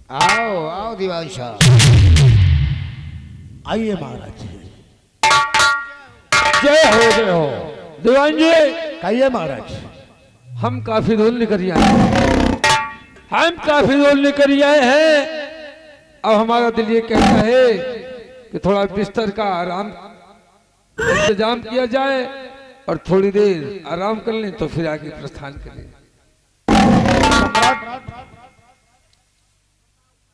आओ आओ दीवान शाह। आइए महाराज। जय हो दीवान जी। कहिए महाराज। हम काफी दूर निकल आए हैं। अब हमारा दिल ये कहता है कि थोड़ा बिस्तर का आराम इंतजाम किया जाए और थोड़ी देर आराम कर लें तो फिर आगे प्रस्थान करें।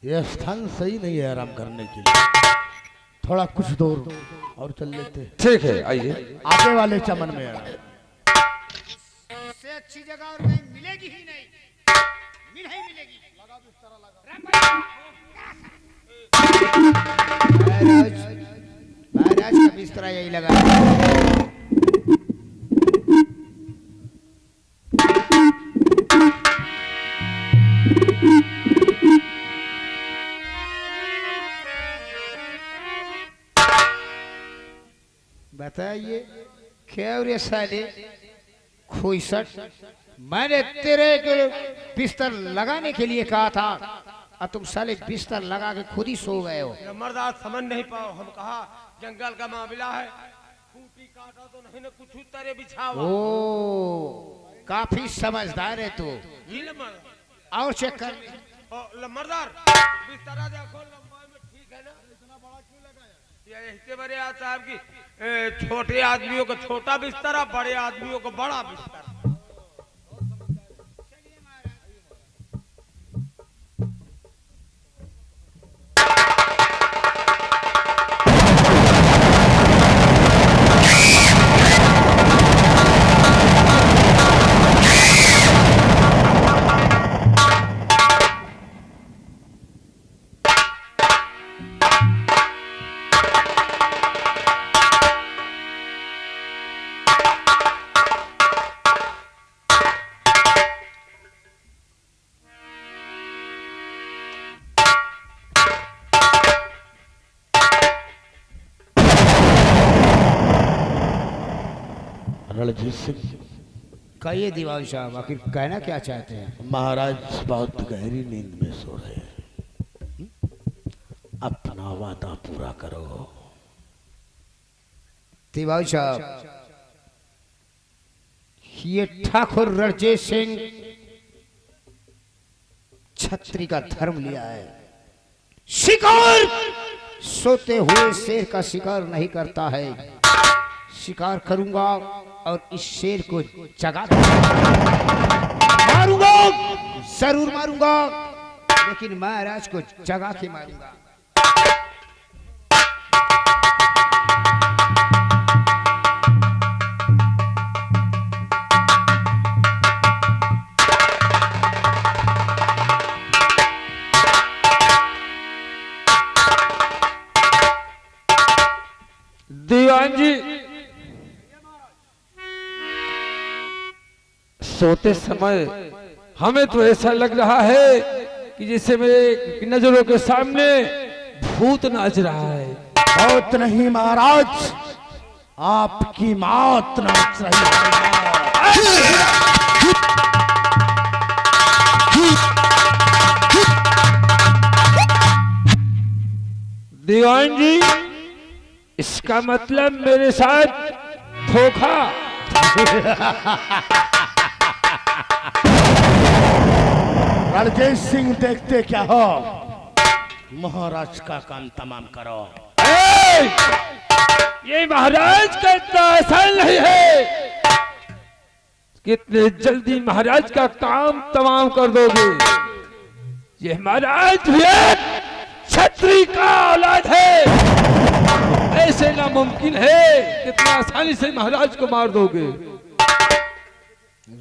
यह स्थान सही नहीं है आराम करने के लिए, थोड़ा कुछ दूर और चल लेते। ठीक है, आइए। आगे वाले चमन में आराम। इससे अच्छी जगह और कहीं मिलेगी ही नहीं, मिलेगी। महाराज का बिस्तरा यही लगा। बताइए क्या रे साले खोईसट, मैंने तेरे के बिस्तर लगाने के लिए कहा था और तुम साले बिस्तर लगा के खुद ही सो गए हो। मर्द आज समझ नहीं पाओ, हम कहा जंगल का मामला है, खूंटी काटा तो नहीं ना कुछ तरह बिछावा। ओ काफी समझदार है तू। और चेक कर लम्बरदार बिस्तरा देखो लंबाई में ठीक है ना, इतना बड़ा क्यों लगाया? ये इसके बड़े साहब की छोटे आदमियों को छोटा बिस्तरा, बड़े आदमियों को बड़ा बिस्तरा। रणजीत सिंह। कहिए दीवान साहब, आखिर कहना क्या चाहते हैं? महाराज बहुत गहरी नींद में सो रहे हैं, अपना वादा पूरा करो। दीवान साहब, ये ठाकुर रणजीत सिंह छत्री का धर्म लिया है। शिकार सोते हुए शेर का शिकार नहीं करता है। शिकार करूंगा और इस शेर को जगा मारूंगा, जरूर मारूंगा, लेकिन महाराज को जगा के मारूंगा। दीवान जी, सोते समय हमें तो ऐसा लग रहा है कि जैसे मेरे नजरों के सामने भूत नाच रहा है। बहुत नहीं महाराज, आपकी मौत नाच रही है। दीवान जी, इसका मतलब मेरे साथ धोखा। रणजीत सिंह, देखते क्या हो, महाराज का काम तमाम करो। ये महाराज का इतना आसान नहीं है, कितने जल्दी महाराज का काम तमाम कर दोगे। ये महाराज भी छत्री का औलाद है, ऐसे नामुमकिन है कितना आसानी से महाराज को मार दोगे।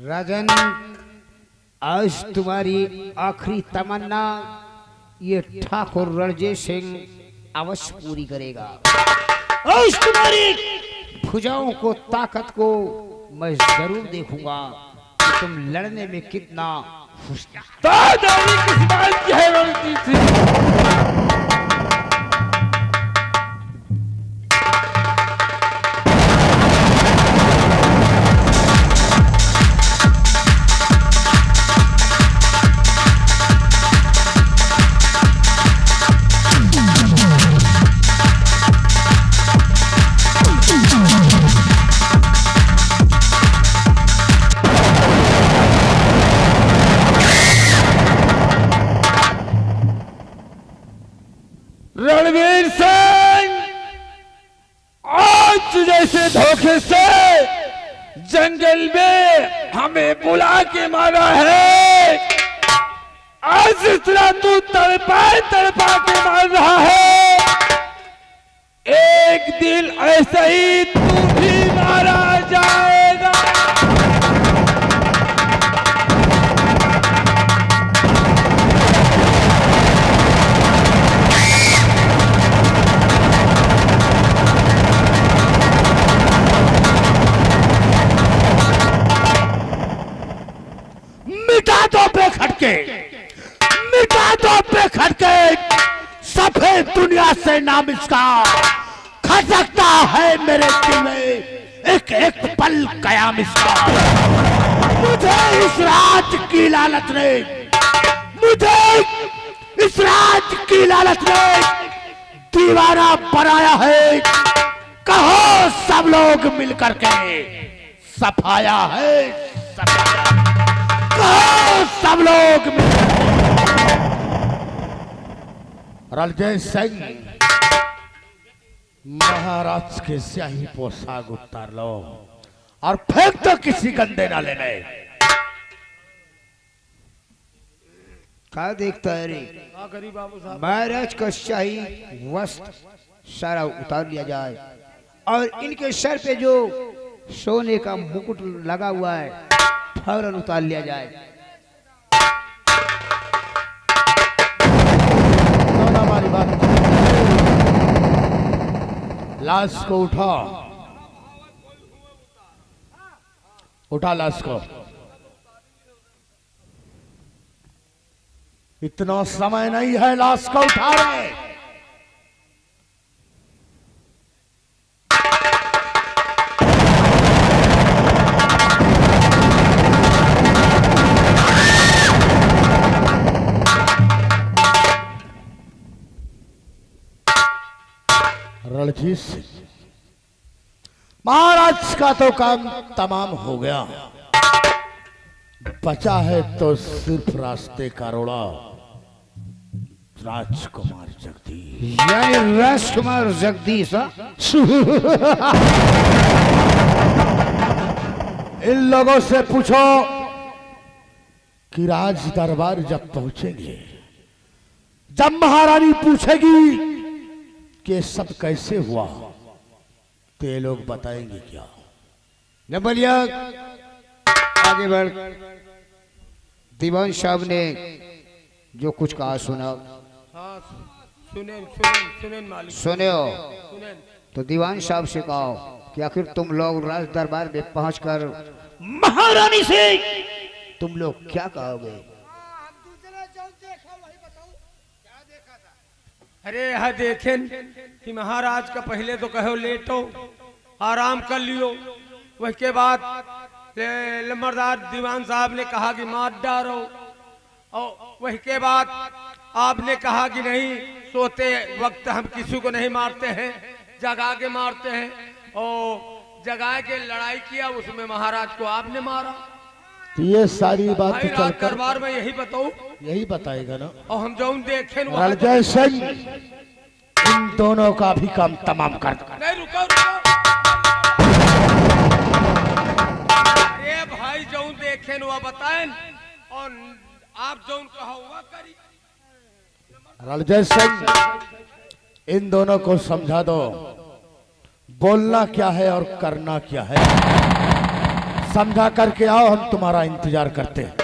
राजन, आज तुम्हारी आखिरी तमन्ना ये ठाकुर रणजीत सिंह अवश्य पूरी करेगा। आज तुम्हारी भुजाओं को, ताकत को मैं जरूर देखूंगा कि तुम लड़ने में कितना होशियार। किस बात की है रणजीत सिंह? के धोखे से जंगल में हमें बुला के मारा है। आज इतना तू तड़पा के मार रहा है, एक दिन ऐसे ही तू भी मारा जाएगा। मिटा दो बेखटके, मिटा दो बेखटके, सफेद दुनिया से नाम इसका खटकता है मेरे दिल में एक एक पल कयाम इसका। मुझे इस राज की लालच ने, मुझे इस राज की लालच ने दीवाना बनाया है। कहो सब लोग मिलकर के सफाया है, सफाया। कहो सब लोग रणजीत सिंह, महाराज के स्याही पोशाक उतार लो और फेंक दो किसी गंदे नाले में। क्या देखता है रे? महाराज का शाही वस्त्र सारा उतार लिया जाए और इनके सर पे जो सोने का मुकुट लगा हुआ है फौरन उतार लिया जाए। हमारी बात, लाश को उठा, उठा लाश को। इतना समय नहीं है, लाश को उठा रहे। रणजीत सिंह, महाराज का तो काम तमाम हो गया, बचा है तो सिर्फ रास्ते का रोड़ा। राजकुमार जगदीश, यानी राजकुमार जगदीश। इन लोगों से पूछो कि राज दरबार जब पहुंचेंगे, जब महारानी पूछेगी कि सब कैसे हुआ, तो ये लोग बताएंगे क्या? नंबरिया आगे बढ़। दीवान साहब ने जो कुछ कहा सुना। हाँ, सुने मालिक, सुने हो सुने। तो दीवान साहब से कहो कि आखिर तुम लोग राज दरबार में पहुंचकर महारानी से तुम लोग क्या कहोगे? अरे यह देखें कि महाराज का पहले तो कहो लेटो, आराम कर लियो। उसके बाद लम्बरदार दीवान साहब ने कहा कि मार डालो, और वही के बाद आपने कहा कि नहीं, सोते वक्त हम किसी को नहीं मारते हैं, जगा के मारते हैं। और जगा के लड़ाई किया, उसमें महाराज को आपने मारा। तो ये सारी बात भाई राज दरबार में यही बताऊं, यही बताएगा ना। और हम जो देखें रणजीत सिंह, इन दोनों का भी काम तमाम कर दो। नहीं, रुको रुको। अरे भाई जो देखें वो बताएं, और आप जो कहो वह करी। रणजीत सिंह, इन दोनों को समझा दो बोलना क्या है और करना क्या है। समझा करके आओ, हम तुम्हारा इंतजार करते हैं।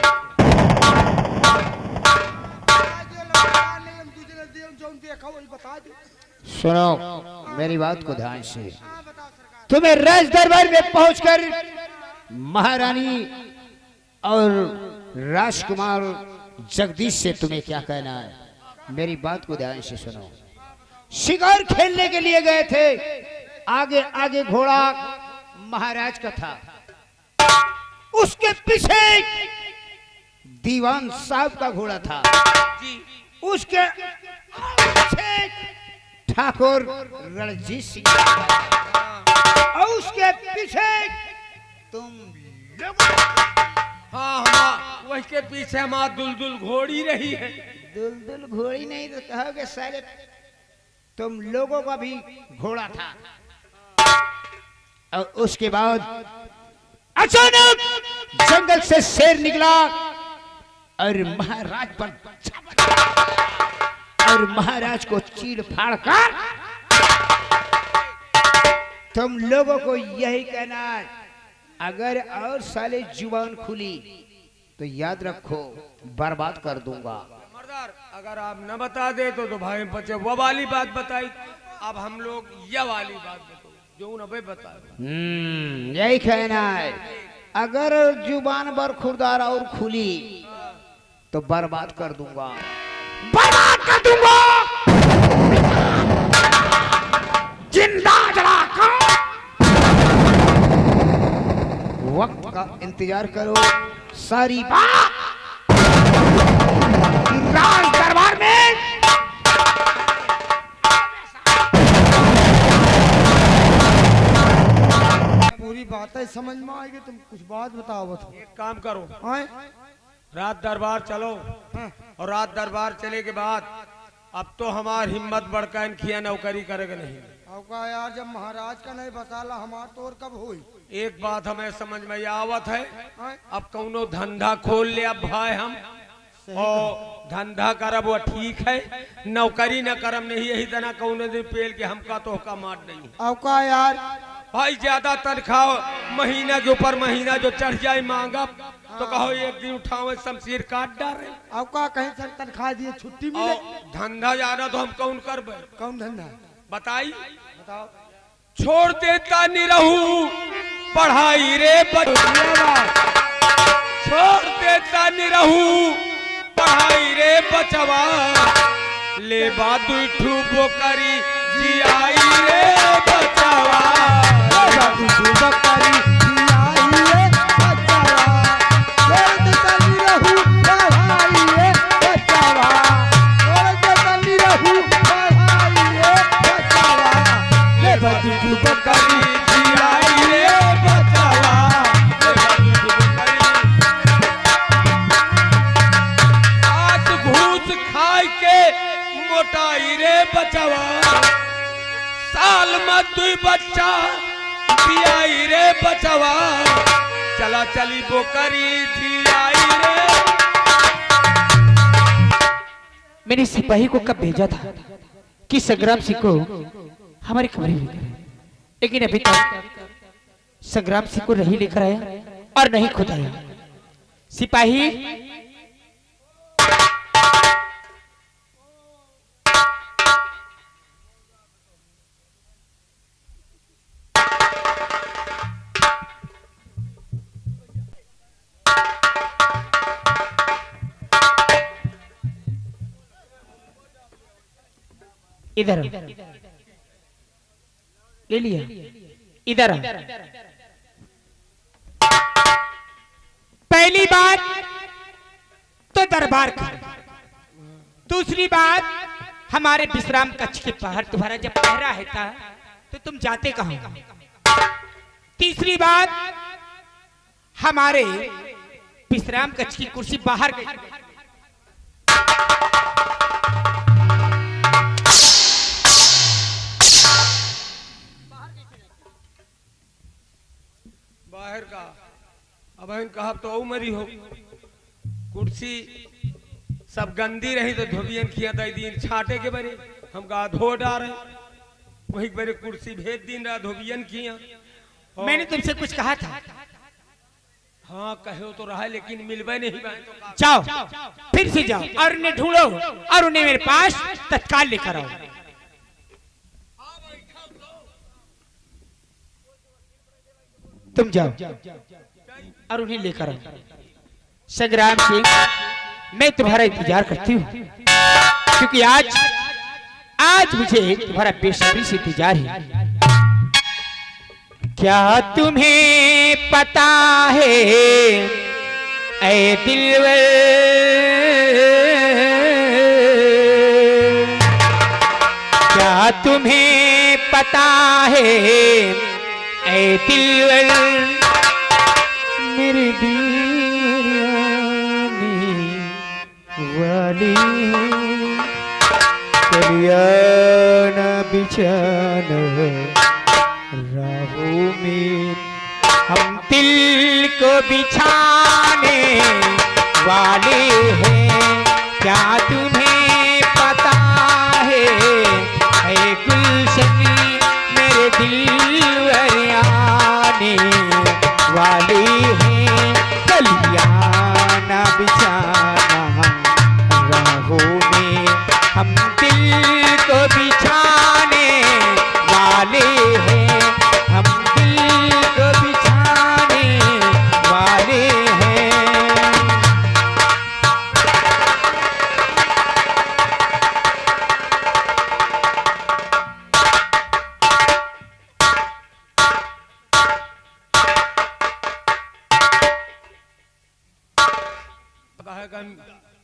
सुनो मेरी बात को ध्यान से। तुम्हें राज दरबार में पहुंचकर महारानी और राजकुमार जगदीश से तुम्हें क्या कहना है, मेरी बात को ध्यान से सुनो। शिकार खेलने के लिए गए थे, आगे आगे घोड़ा महाराज का था, उसके पीछे दीवान साहब का घोड़ा था, उसके पीछे ठाकुर रणजीत सिंह, और उसके पीछे तुम लोग। हाँ हाँ, वही के पीछे हमारा दुलदुल घोड़ी रही है। दुलदुल घोड़ी नहीं तो कहोगे साले तुम लोगों का भी घोड़ा था। और उसके बाद अचानक जंगल से शेर निकला और महाराज पर और महाराज को चीड़ फाड़ कर तुम लोगों को यही कहना है, अगर और साले जुबान खुली तो याद रखो बर्बाद कर दूंगा। मर्दार अगर आप न बता दे तो भाई बच्चे वो वाली बात बताई, अब हम लोग यह वाली बात बताओ जो न बता। यही कहना है, अगर जुबान बरखुरदार और खुली तो बर्बाद कर दूंगा, बर्बाद कर दूंगा, जिंदा जलाकर। वक्त का इंतजार करो, सारी बात राज दरबार में पूरी बातें समझ में आएगी, तुम कुछ बात बताओ बस। एक काम करो, हाँ? रात दरबार चलो, और रात दरबार चले के बाद अब तो हमार हिम्मत बढ़कर इनखिया नौकरी करेगा नहीं। अब का यार, जब महाराज का नहीं बताला हमार तो और कब हुई। एक बात हमें समझ में आवत है, हाँ? अब कौनो धंधा खोल ले अब भाई हम, और धंधा करब वो ठीक है, नौकरी न करम नहीं, यही तना कौनो दिन पेल के हमका तो का मार नहीं। अब का यार, भाई ज्यादा तनख्वाह महीना के ऊपर महीना जो चढ़ जाए मांगब तो कहो एक दिन उठाओ शमशीर काट डाले। अब का कहीं से तनख्वाह दिए छुट्टी मिले। और धंधा जाना तो हम कौन करबे, कौन धंधा बताई। बताओ। छोड़ देता नहीं रहूं पढ़ाई रे छोड़ देता नहीं रहूं पढ़ाई रे बचवा, ले बादुल ठूबो करी जियाई रे बचवा। आज घूस खाई के मोटाई रे बचवा, साल में 2 बच्चा पियाई रे बचवा, चला चली बोकरी जियाई रे। मैंने सिपाही को कब भेजा था कि संग्राम सिंह को हमारे कमरे में लेकर आए, लेकिन अभी तक संग्राम सिंह को नहीं लेकर आया और नहीं खुद आया। सिपाही, इधर ले लिया, इधर। पहली बात तो दरबार का, दूसरी बात हमारे विश्राम कक्ष के बाहर तुम्हारा जब पहरा है था तो तुम जाते कहाँ। तीसरी बात हमारे विश्राम कक्ष की कुर्सी बाहर गई। बाहर का अब कहा तो उमरी हो, कुर्सी सब गंदी रही तो धोबियन किया था दिन छाटे के बरे हम कहा धो डारे, वही बरे कुर्सी भेज दिन रहा धोबियन किया। मैंने तुमसे कुछ कहा था। हाँ कहो तो रहा लेकिन मिलवे नहीं पाए तो जाओ, फिर से जाओ और उन्हें ढूंढो और उन्हें मेरे पास तत्काल लेकर आओ। तुम जाओ और उन्हें लेकर आओ। संग्राम सिंह, मैं तुम्हारा इंतजार करती हूँ, क्योंकि आज मुझे तुम्हारा बेसब्री से इंतजार है। क्या तुम्हें पता है ऐ दिलवर, क्या तुम्हें पता है ऐ दिलवर, मेरे दिल वाली कलियाना बिछाना राहों में हम दिल को बिछाने वाले हैं, क्या तुम्हें पता है ऐ गुलशन मेरे दिल आने वाले हैं, कलियां ना बिछाना राहों में, हम दिल को बिछाने वाले हैं, हम दिल को बिछाने वाले हैं।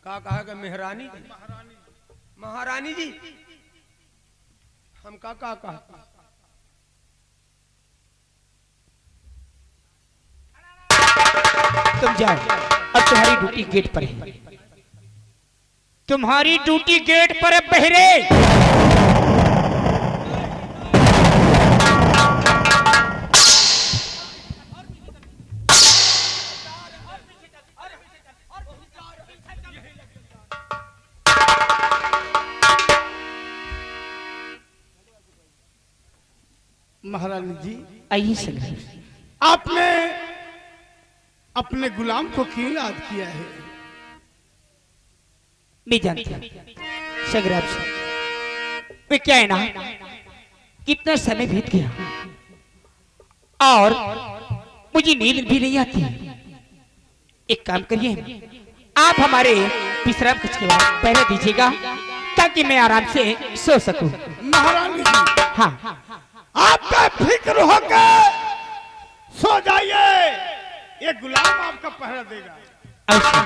कहा मेहरानी महारानी जी हम का तुम जाओ, अब तुम्हारी ड्यूटी गेट पर है, तुम्हारी ड्यूटी गेट पर है बहरे। महारानी जी, आइए संग्राम। आपने अपने गुलाम को क्यों याद किया है? मैं जानती हूँ संग्राम सिंह, वे क्या है ना, कितना समय बीत गया और मुझे नींद भी नहीं आती। एक काम करिए, आप हमारे विश्राम कक्ष के बाद पहले दीजिएगा ताकि मैं आराम से सो सकूं। महारानी जी, हाँ, आप बेफिक्र होकर सो जाइए, ये गुलाम आपका पहरा देगा। अवश्य।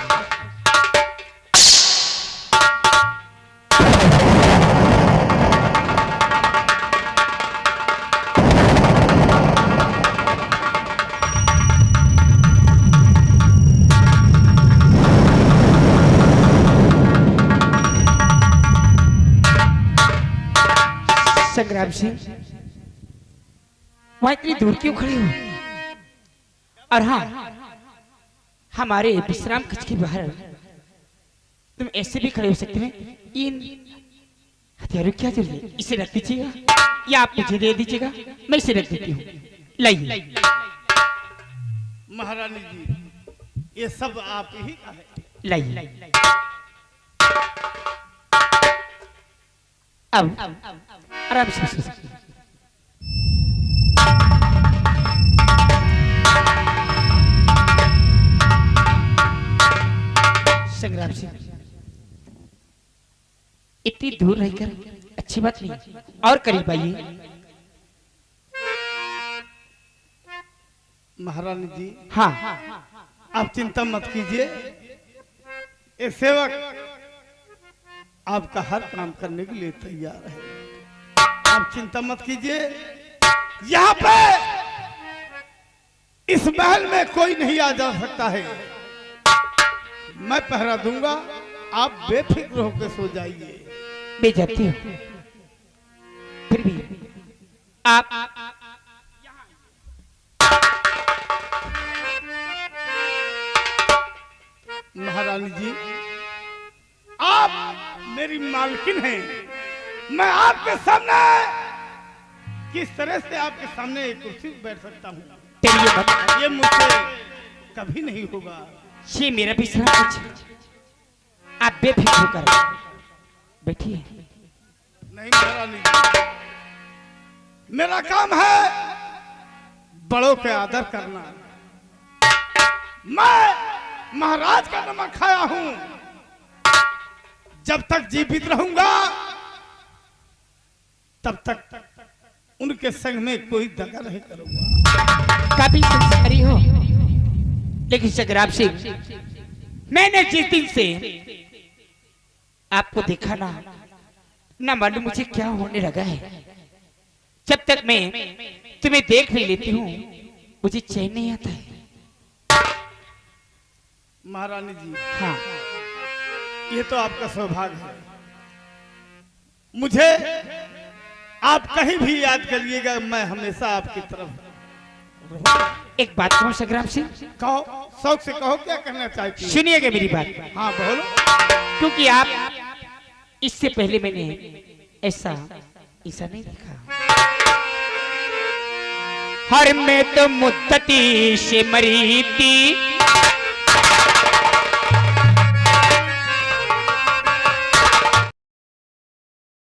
संग्राम सिंह, वहां इतनी दूर क्यों खड़े हो? और हाँ, हमारे विश्राम कक्ष के बाहर तुम ऐसे भी खड़े हो सकते हैं। इन हथियारों क्या जरूरत है? इसे रख दीजिएगा या आप मुझे दे दीजिएगा, मैं इसे रख देती हूँ। लाइए। महारानी जी, ये सब आप ही का है। लाइए। अब आराम से सो सकते हैं। संग्राम सिंह, इतनी दूर रहकर अच्छी बात नहीं, और करीब आइए। महारानी जी, हाँ, आप चिंता मत कीजिए, ये सेवक आपका हर काम करने के लिए तैयार है। आप चिंता मत कीजिए, यहाँ पे इस महल में कोई नहीं आ जा सकता है। मैं पहरा दूंगा, आप बेफिक्र होकर सो जाइए। मैं जाती हूँ, फिर भी आप महारानी जी, आप मेरी मालकिन हैं। मैं आपके सामने किस तरह से आपके सामने एक कुर्सी पर बैठ सकता हूँ? डरिए मत, ये मुझसे कभी नहीं होगा। ये मेरा विश्राम कक्ष, आप बेफिक्र होकर बैठिए। नहीं महारानी जी, मेरा काम है बड़ों के आदर करना। मैं महाराज का नमक खाया हूं, जब तक जीवित रहूंगा तब तक उनके संग में कोई दगा नहीं करूंगा। काफी संस्कारी हो, लेकिन संग्राम सिंह, मैंने जिस दिन से आपको देखा ना मालूम मुझे क्या होने लगा है। जब तक मैं तुम्हें देख नहीं लेती हूँ मुझे चैन नहीं आता है। महारानी जी, हाँ, ये तो आपका सौभाग्य है। मुझे आप कहीं भी याद करिएगा, मैं हमेशा आपकी तरफ एक बात कहूं संग्राम सिंह, कहो, शौक से कहो, क्या कहना चाहती है? सुनिएगा मेरी बात। हाँ बोलो। क्योंकि आप इससे पहले मैंने ऐसा नहीं देखा। हर में तो मुद्दती से मरी थी,